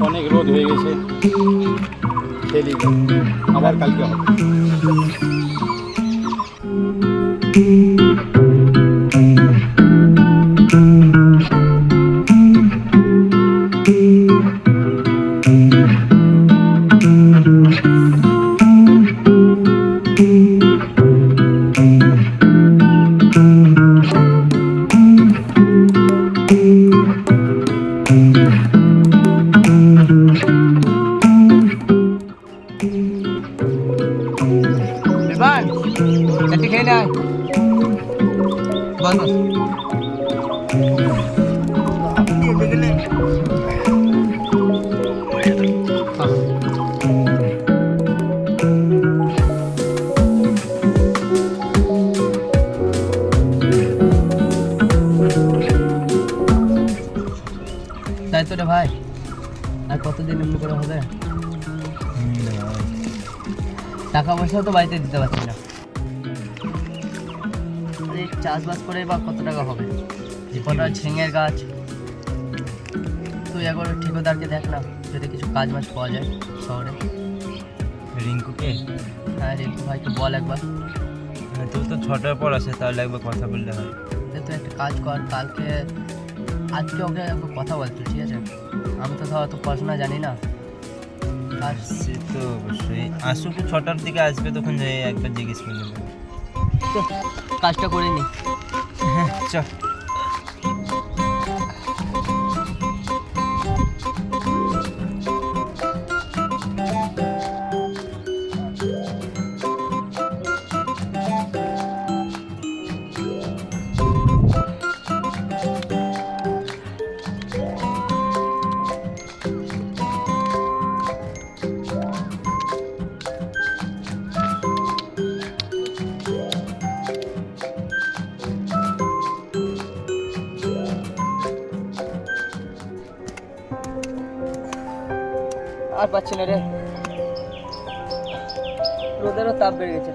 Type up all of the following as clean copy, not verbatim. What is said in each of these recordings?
অনেক রোদ হয়ে গেছে, খেলি আবার কালকে হবে। তাই তো রে ভাই, আর কতদিন এমনি করে হবে? টাকা পয়সাও তো বাড়িতে দিতে পারছি না। চাষবাস করে বা কত টাকা হবে? কটা ঝিঙের গাছ, তুই একবার ঠিকাদারকে দেখ না, যদি কিছু কাজ মাছ পাওয়া যায় শহরে। রিঙ্কুকে? হ্যাঁ, রিঙ্কু ভাইকে বল একবার। তুই তো 6টার পর আসে, তাহলে একবার কথা বললে হয়। তুই একটা কাজ কর, আজকে ওকে একবার কথা বলতো, ঠিক আছে? আমি তো ধর অত পড়াশোনা জানি না। আর সে তো অবশ্যই আসুক, 6টার দিকে আসবে, তখন যাই একবার জিজ্ঞেস করে নেবো। কাজটা করে নি। হ্যাঁ চল। আর পাচ্ছি না রে, রোদেরও তাপ বেড়ে গেছে।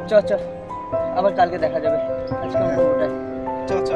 চ চ, আবার কালকে দেখা যাবে। আজকে আমি ওটাই চ।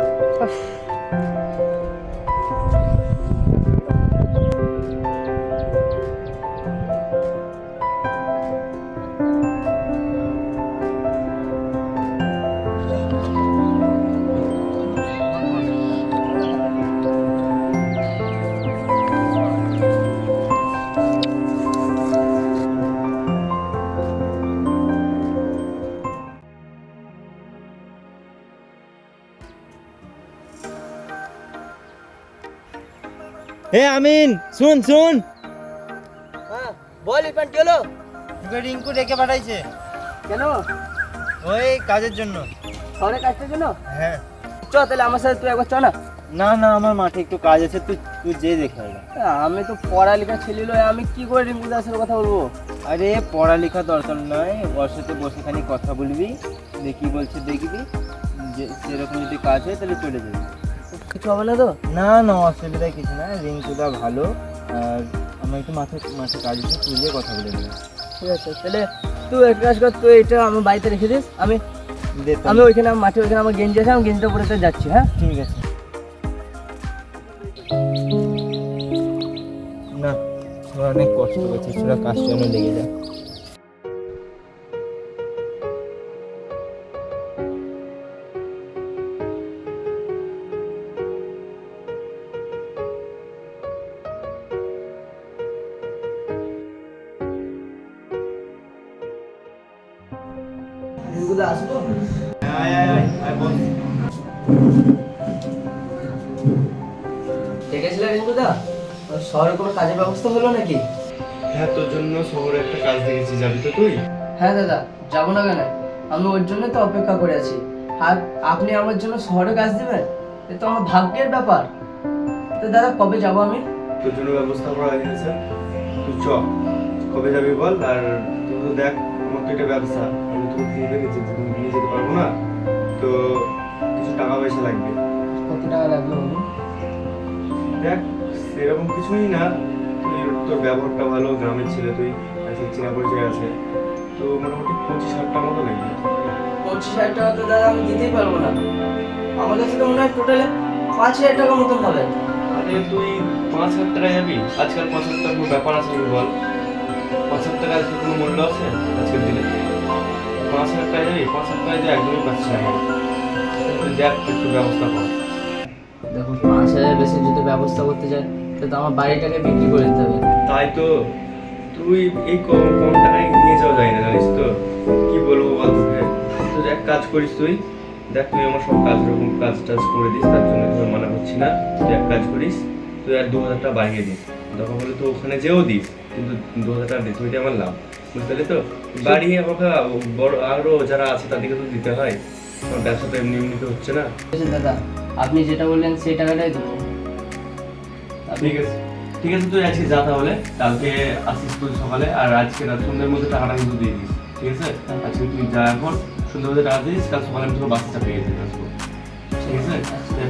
হে আমিন, শুন। হ্যাঁ বল, ইরফান কি হলো? তোকে রিঙ্কু ডেকে পাঠাইছে। কেন? ওই কাজের জন্য। শহরে কাজটার জন্য? হ্যাঁ। চ তাহলে আমার সাথে তুই একবার চ না। না, আমার মাঠে একটু কাজ আছে, তুই যে দেখে আয়। আমি তো পড়ালেখা ছেলে লয়, আমি কি করে রিঙ্কু দাসের সাথে কথা বলবো? আরে পড়ালেখা দরকার নয়, ওর সাথে বসে খানি কথা বলবি, কি বলছে দেখবি, যে সেরকম যদি কাজ হয় তাহলে চলে যাবি। কিছু হবে না তো? না, অসুবিধা কিছু না, রিঙ্কুদা ভালো। আর আমার একটু মাঠে কাজ আছে, তুই যে কথা বলে দেবে। ঠিক আছে, তাহলে তুই এক কাজ কর, তুই এটা আমার বাড়িতে রেখে দিস। আমি ওইখানে মাঠে ওইখানে আমার গেঞ্জি আছে, আমি গেঞ্জিটা পরে তো যাচ্ছি। হ্যাঁ ঠিক আছে। না, তোরা অনেক কষ্ট করছিস, তোরা কাজ জন্য লেগে যা। রিঙ্কু দা আসবো? আয় বল। ডেকেছিলে রিঙ্কু দা? শহরে কোনো কাজের ব্যবস্থা হলো নাকি? হ্যাঁ, তোর জন্য শহরে একটা কাজ দেখেছি, যাবি তো তুই? হ্যাঁ দাদা, যাবো না কেন? আমি ওর জন্য তো অপেক্ষা করে আছি। আর আপনি আমার জন্য শহরে কাজ দেবেন, এ তো আমার ভাগ্যের ব্যাপার। তো দাদা কবে যাবো আমি? তোর জন্য ব্যবস্থা করা হয়ে গেছে, তুই চ। কবে যাবি বল। আর তুই তো দেখ, আমার তো এটা ব্যবসা, আমি তো নিয়ে যেতে পারবো না, তো কিছু টাকা পয়সা লাগবে। কত টাকা লাগবে বলুন? দেখ, সেরকম কিছুই না, তুই তোর ব্যবহারটা ভালো, গ্রামের ছেলে তুই, চেনা পরিচয় আছে, তো মোটামুটি 25,000 টাকা মতো লাগবে। 25,000 টাকা তো দাদা আমি দিতেই পারবো না। আমার কাছে তো মনে হয় টোটালে 5,000 টাকা মতন হবে। আর তাহলে তুই 5,000 টাকা যাবি? আজকাল 5,000 টাকা কোনো ব্যাপার আছে নাকি বল? 5,000 টাকা আজকে কোনো মূল্য আছে আজকের দিনে? 5,000 টাকা যাবি? 5,000 টাকা তো একদমই পাচ্ছি না আমি। তুই দেখ একটু ব্যবস্থা কর। দেখুন 5,000 বেশি যদি ব্যবস্থা করতে চাই তাহলে তো আমার বাড়িটাকে বিক্রি করে দিতে হবে। তাই তো, তুই এই কম কম টাকায় নিয়ে যাওয়া যায় না, জানিস তো? কি বলবো বল তোকে? তুই এক কাজ করিস, তুই দেখ, তুই আমার সব কাজ রকম কাজ টাজ করে দিস, তার জন্য তোকে মানা করছি না। তুই এক কাজ করিস, তুই আর 2,000 টাকা বাড়িয়ে দিস। দরকার হলে তো ওখানে যেও দিস, কিন্তু 2,000 টাকা দিস, ওইটা আমার লাভ, বুঝতে পারলি তো? বাড়িয়ে আমাকে বড় আরো যারা আছে তাদেরকে তো দিতে হয়, আমার ব্যবসা তো এমনি এমনি তো হচ্ছে না। বুঝলেন দাদা, আপনি যেটা বললেন সেই টাকাটাই দেবো। ঠিক আছে, ঠিক আছে, তুই আজকে যা তাহলে, কালকে আসিস তুই সকালে, আর আজকে রাত সন্ধ্যের মধ্যে টাকাটা কিন্তু দিয়ে দিস, ঠিক আছে? আজকে তুই যা, এখন সন্ধ্যের মধ্যে টাকা দিস, কাল সকালে আমি তোকে বাসে চাপিয়ে দিয়ে আসবো, ঠিক আছে? ঠিক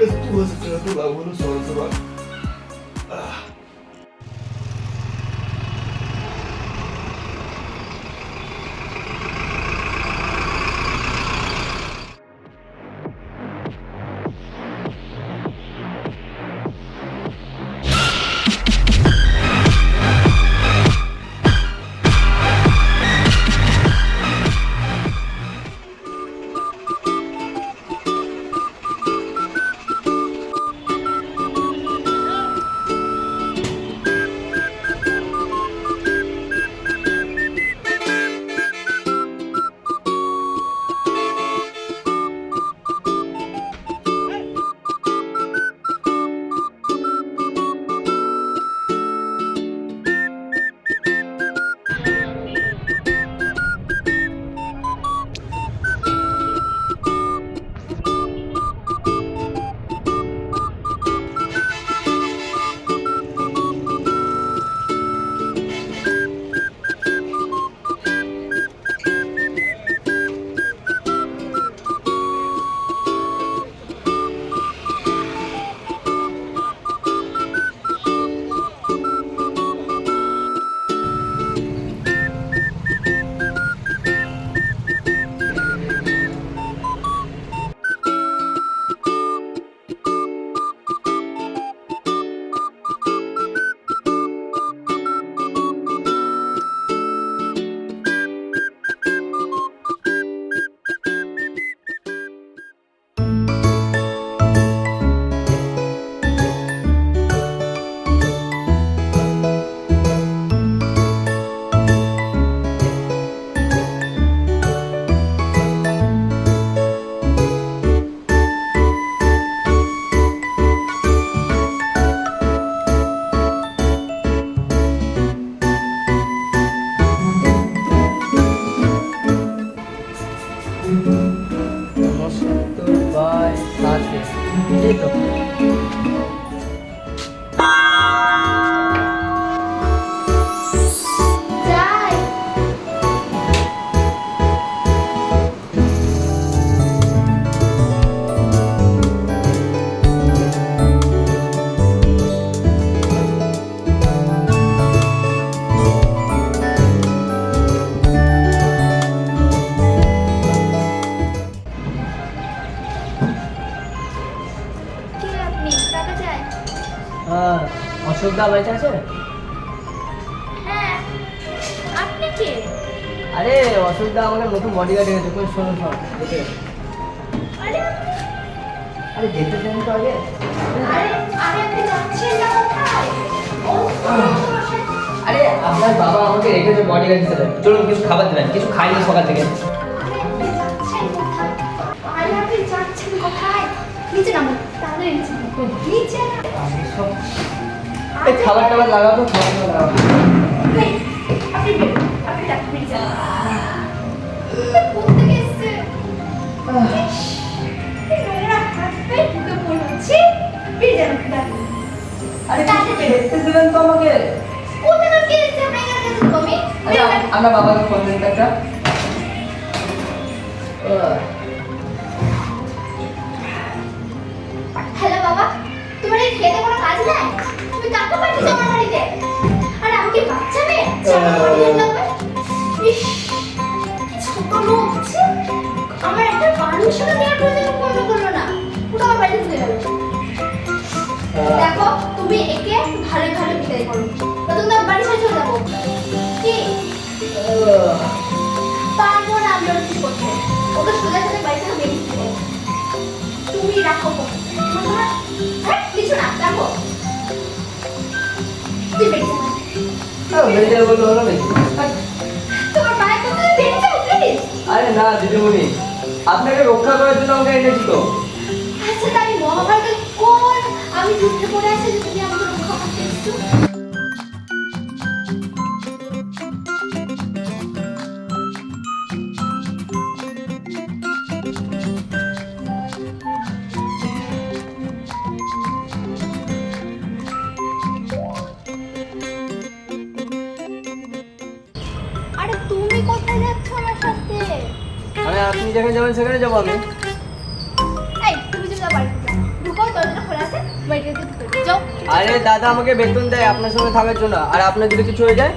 আছে, 2,000 টাকা তো লাগবো না, সকাল সকাল। এই তো যাই। কে আপনি? টাকা চাই। অশোক দা বাড়িতে আছে? হ্যাঁ, আপনি কে? আরে অশোক দা আমাকে নতুন বডিগার্ড এনেছে, কই শোনো শোনো দেখে। আরে আরে যেতে চান তো আগে। আরে আরে আপনি যাচ্ছেন না কোথায়? ও আরে আপনার বাবা আমাকে রেখেছে বডিগার্ড হিসেবে, চলুন কিছু খাবার দেবেন, কিছু খাইনি সকাল থেকে। আরে আপনি যাচ্ছেন কোথায়? আরে আপনি যাচ্ছেন কোথায়? নিচে নামুন, তাড়াতাড়ি নিচে নামুন। নিচে আমি সব এই খাবার টাবার লাগাবো, খাবার টাবার লাগাবো। এই, আপনি বেরোন, আপনি ডাক্তার যান। কোথা থেকে এসছে? ইস, এই নোংরা হাত পায়ে ঢুকে পড়ছে। বেরিয়ে যান আপনি, ডাক্তার। আরে খেতে দেবেন তো আমাকে। কোথা থেকে এসছে আপনার এখানে তুমি? আরে আমরা বাবাকে ফোন দিন একটা। হ্যালো বাবা, তোমার এই খেতে কোনো কাজ নাই? তুমি কাকে পাঠিয়েছো আমার বাড়িতে? আরে আমি কি বাচ্চা মেয়ে? সারা বাড়ি লাগবে। ইস, কি ছোট লোক ছি। আমার ভূষণ দেওয়ার প্রয়োজন পূর্ণ করলো না, পুরো আমার বাড়িতে চলে গেল। দেখো তুমি একে ভালো ভালো বিদায় করো, নতুন তো বাড়ি ছেড়ে চলে যাবো। কি পারবো না আমি ওর কিছু করতে, ওকে সোজা সোজা বাড়ি থেকে বেরিয়ে দিতে। তুমি রাখো তোমার কিছু না রাখো, তুই বেরিয়ে যা। বেরিয়ে বললো হলো নাকি? তোমার মায়ের কথা বেরিয়ে যাও প্লিজ। আরে না দিদিমণি, আপনাকে রক্ষা করার জন্য আমাকে এনেছি তো। আচ্ছা তাই মহাভারতে কোন আমি যুদ্ধে পড়ে আছি যে তুমি আমাকে রক্ষা করতে এসেছো? আরে তুমি কোথায় যাচ্ছ আমার সাথে? মানে আপনি যেখানে যাবেন সেখানে যাবো আমি। এই তুমি যে যাও বাড়িতে যাও, ঢুকো দরজাটা খোলা আছে, বাইরে থেকে ঢুকো যাও। আরে দাদা আমাকে বেতন দেয় আপনার সঙ্গে থাকার জন্য, আর আপনার যদি কিছু হয়ে যায়,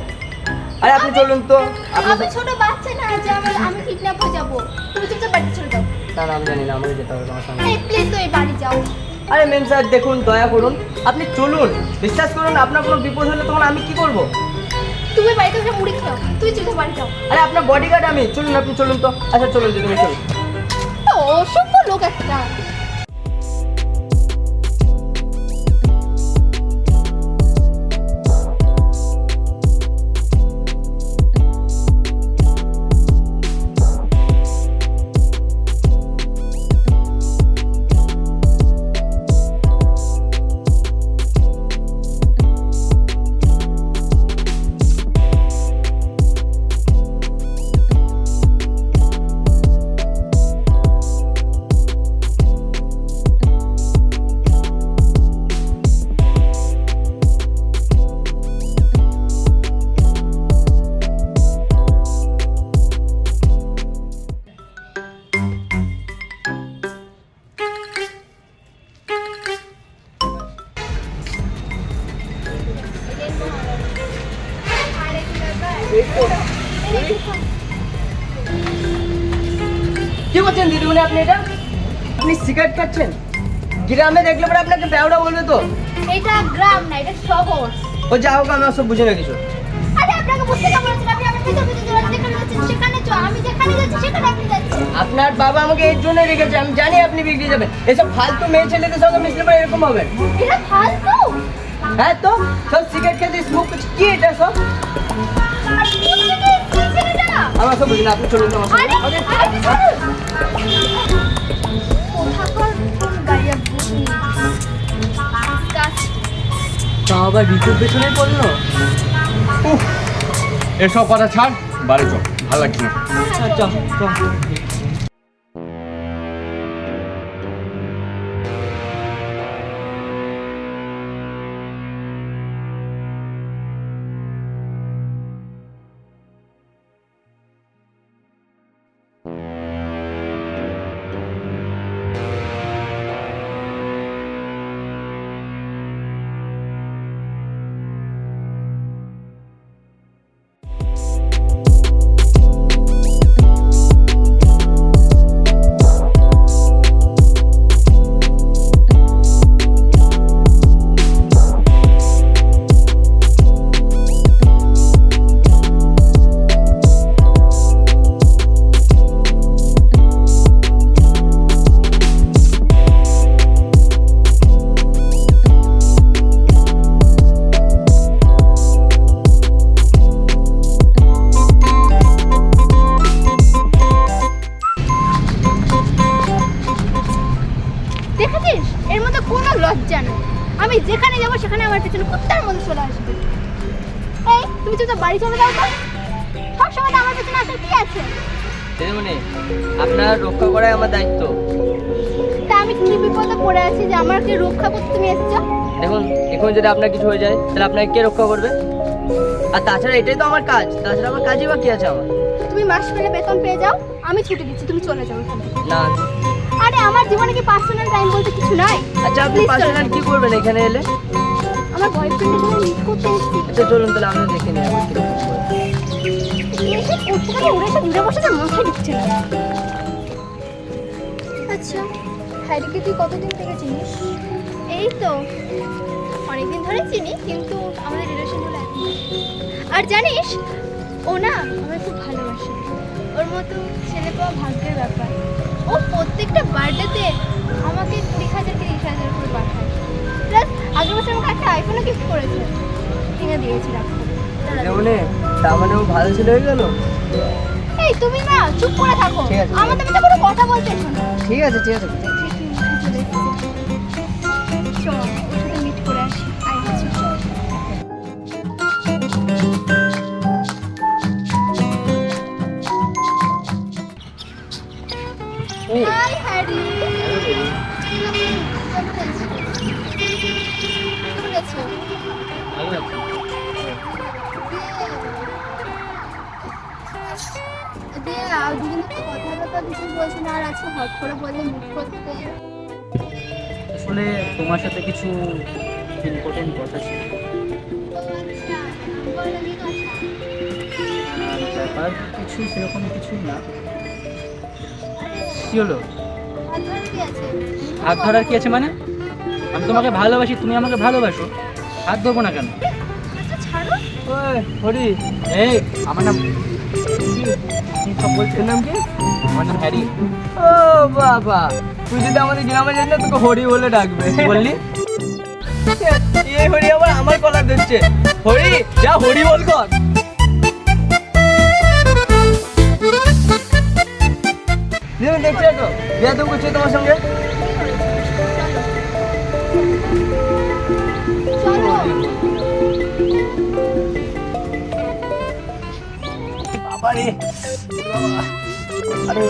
আরে আপনি চলুন তো। আপনার আমি ছোট বাচ্চা না যে আমি কিডন্যাপ হয়ে যাবো, তুমি চুপচাপ বাড়িতে চলে যাও। না না আমি জানি না, আমাকে যেতে হবে তোমার সঙ্গে। এই প্লিজ তুই বাড়ি যাও। আরে মেম স্যার দেখুন, দয়া করুন, আপনি চলুন, বিশ্বাস করুন, আপনার কোনো বিপদ হলে তখন আমি কি করব? তুমি বাড়িতে উঠে মুড়ি খাও, তুই চুপচাপ বাড়ি যাও। আরে আপনার বডিগার্ড আমি, চলুন আপনি চলুন তো। আচ্ছা চলুন দিদি চলুন। তো অসভ্য লোক একটা। কি করছেন দিদিমণি আপনি এটা? আপনি সিগারেট খাচ্ছেন? গ্রামে দেখলে পরে আপনাকে বেওড়া বলবে তো। এটা গ্রাম না, এটা শহর। ও যা হোক, আমি সব বুঝি না কিছু। আরে আপনাকে বুঝতে কেমন হচ্ছে? আপনি আমার পেছন পেছন চলে আসছেন, যেখানে যাচ্ছেন সেখানে চো, আমি যেখানে যাচ্ছি সেখানে আপনি যাচ্ছেন। আপনার বাবা আমাকে এর জন্য রেখেছে, আমি জানি আপনি বিগড়ে যাবেন। এসব ফালতু মেয়ে ছেলেদের সঙ্গে মিশলে পরে এরকম হবে। এটা ফালতু। হ্যাঁ তো সব সিগারেট খেতে স্মোক করছে, কি এটা সব? আর কোথা থেকে এসেছে এটা? আমার সব বুঝি না, আপনি চলুন তো আমার আরে সঙ্গে। আরে ছাড়ুন। কোথাকার কোন গাড়িয়া বুঝি কাজ। তা আবার ঋতুর পেছনে পড়লো। এসব কথা ছাড়, বাড়ি চল, ভালো লাগছে না। আচ্ছা চল। দেখেছিস এর মধ্যে কোনো লজ্জা নেই, আমি যেখানে যাবো সেখানে আমার পেছনে কুত্তার মধ্যে চলে আসবে। এই তুমি তো বাড়ি চলে যাও তো, সবসময় তো আমার পেছনে আসার কি আছে? দিদিমণি আপনার রক্ষা করাই আমার দায়িত্ব। তা আমি কি বিপদে পড়ে আছি যে আমাকে রক্ষা করতে তুমি এসেছো? দেখুন এখন যদি আপনার কিছু হয়ে যায় তাহলে আপনাকে কে রক্ষা করবে? আর তাছাড়া এটাই তো আমার কাজ, তাছাড়া আমার কাজই বা কি আছে আমার? তুমি মাস পেলে বেতন পেয়ে যাও, আমি ছুটি দিচ্ছি, তুমি চলে যাও এখান থেকে। না। আরে আমার জীবনে কি পার্সোনাল টাইম বলতে কিছু নাই? আচ্ছা আপনি Please চলে পার্সোনাল যাও। কি করবেন এখানে এলে? আমার বয়ফ্রেন্ডের সাথে মিট করতে এসেছি। আচ্ছা চলুন তাহলে আমরা দেখে নিই আমার কিরকম করে। এসে করতে গেলে ওরা এসে দূরে বসে তো মাথায় ঢুকছে না। আচ্ছা, হ্যারিকে তুই কতদিন থেকে চিনিস? এই তো অনেকদিন ধরে চিনি, কিন্তু আমাদের রিলেশন হলো এখন। আর জানিস, ও না আমায় খুব ভালোবাসে। ওর মতো ছেলে পাওয়া ভাগ্যের ব্যাপার। ও প্রত্যেকটা বার্থডেতে আমাকে 20,000 30,000 করে পাঠায়। প্লাস আগের বছর আমাকে একটা আইফোনও গিফট করেছে, কিনে দিয়েছিলাম। যেমন তার মানে ও ভালো ছেলে হয়ে গেল। এই তুমি না চুপ করে থাকো, ঠিক আছে। আমাদের মধ্যে কোনো কথা বলতে এসো না। ঠিক আছে ঠিক আছে। চল ওর সাথে মিট করে আসি। আয় হচ্ছে চল। Hi Harry. কেমন আছো? দিয়ে আর দুদিন তো কথা কিছু বলছি না, আর আজকে হট করে বললে মিট করতে। আসলে তোমার সাথে কিছু ইম্পর্টেন্ট কথা ছিল। ও আচ্ছা, বলো কি কথা? ব্যাপার কিছু সেরকম কিছু না। কি হলো? হাত ধরে কি আছে? হাত ধরার কি আছে মানে? আমি তোমাকে ভালোবাসি, তুমি আমাকে ভালোবাসো, হাত ধরবো না কেন? আচ্ছা ছাড়ো। ওই হরি, এই আমার নাম কি সব বলছে? তোর নাম কি? আমার নাম হ্যারি। ও বাবা, তুই যদি আমাদের গ্রামে যাস না তোকে হরি বলে ডাকবে। কি বললি? এই হরি আবার আমার কলার ধরছে। হরি যা হরি বল কর। তুমি দেখছো তো বিয়া তো করছে তোমার সঙ্গে। চলো। বাবারে বাবা, আরে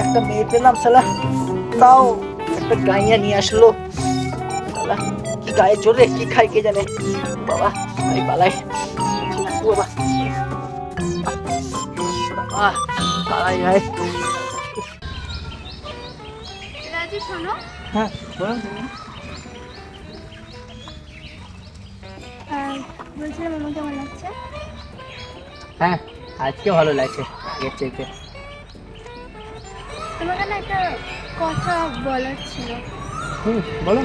একটা মেয়ে পেলাম শালা, তাও একটা গাইয়া নিয়ে আসলো শালা। কি গায়ে চলে, কি খাই কে জানে। বাবা এই পালাই বাবা, পালাই গায়ে। রাজু শোনো, হ্যাঁ বলুন তুমি। বলছিলাম আমার কেমন লাগছে? হ্যাঁ আজকে ভালো লাগছে আগের চাইতে। তোমাকে না একটা কথা বলার ছিল। বলো।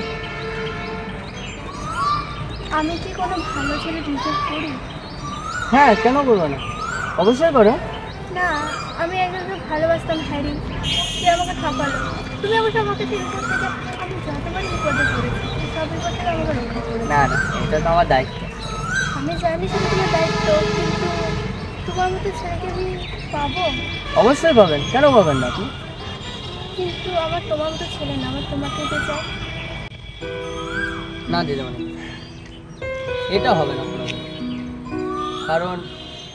আমি কি কোনো ভালো ছেলে ডিজার্ভ করি? হ্যাঁ কেন করবো না, অবশ্যই করো। না, আমি একজনকে ভালোবাসতাম হ্যারি, সে আমাকে ঠকালো। তুমি অবশ্য আমাকে ফিল করতে যে আমি যতবার বিপদে পড়েছি সব বিপদ থেকে আমাকে রক্ষা করেছি। না না এটা তো আমার দায়িত্ব। আমি জানি সেটা তোমার দায়িত্ব, কিন্তু তোমার মতো ছেলেকে আমি পাবো? অবশ্যই পাবেন, কেন পাবেন না আপনি? কিন্তু আমার তোমার মতো ছেলে না, আমার তোমাকে যে চাই। না দিদি মানে এটা হবে না কোনো দিন। কারণ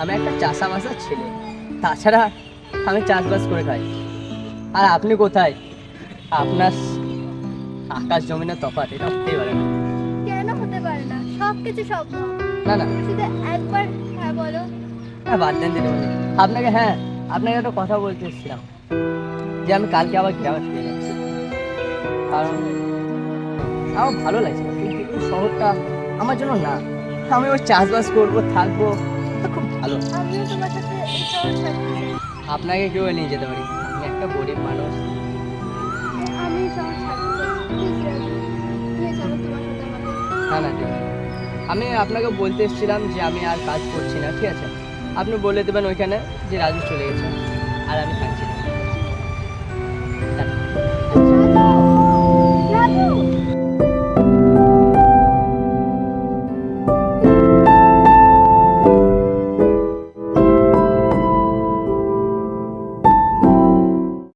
আমি একটা চাষাবাসার ছেলে, তাছাড়া আমি চাষবাস করে খাই। আর আপনি কোথায়? আপনার আকাশ জমিনের তফাৎ, এটা হতেই পারে না। কেন হতে পারে না? সব কিছু সম্ভব। না না তুমি শুধু একবার হ্যাঁ বলো। হ্যাঁ বাদ দেন দিদি মানে আপনাকে, হ্যাঁ আপনাকে একটা কথা বলতে এসেছিলাম যে আমি কালকে আবার গ্রামে ফিরে যাচ্ছি। কারণ আমার ভালো লাগছে না, এই শহরটা আমার জন্য না। আমি ওই চাষবাস করবো, থাকবো, এটা খুব ভালো। আমিও তোমার সাথে এই শহর ছাড়তে চাই। আপনাকে কেউ নিয়ে যেতে পারি, আমি একটা গরিব মানুষ। আমি এই শহর ছাড়তে চাই। প্লিজ রাজু, নিয়ে চলো তোমার সাথে আমাকে। না না দিদি, আমি আপনাকে বলতে এসেছিলাম যে আমি আর কাজ করছি না, ঠিক আছে? আপনি বলে দেবেন ওইখানে যে রাজু চলে গেছে আর আমি থাকছি না।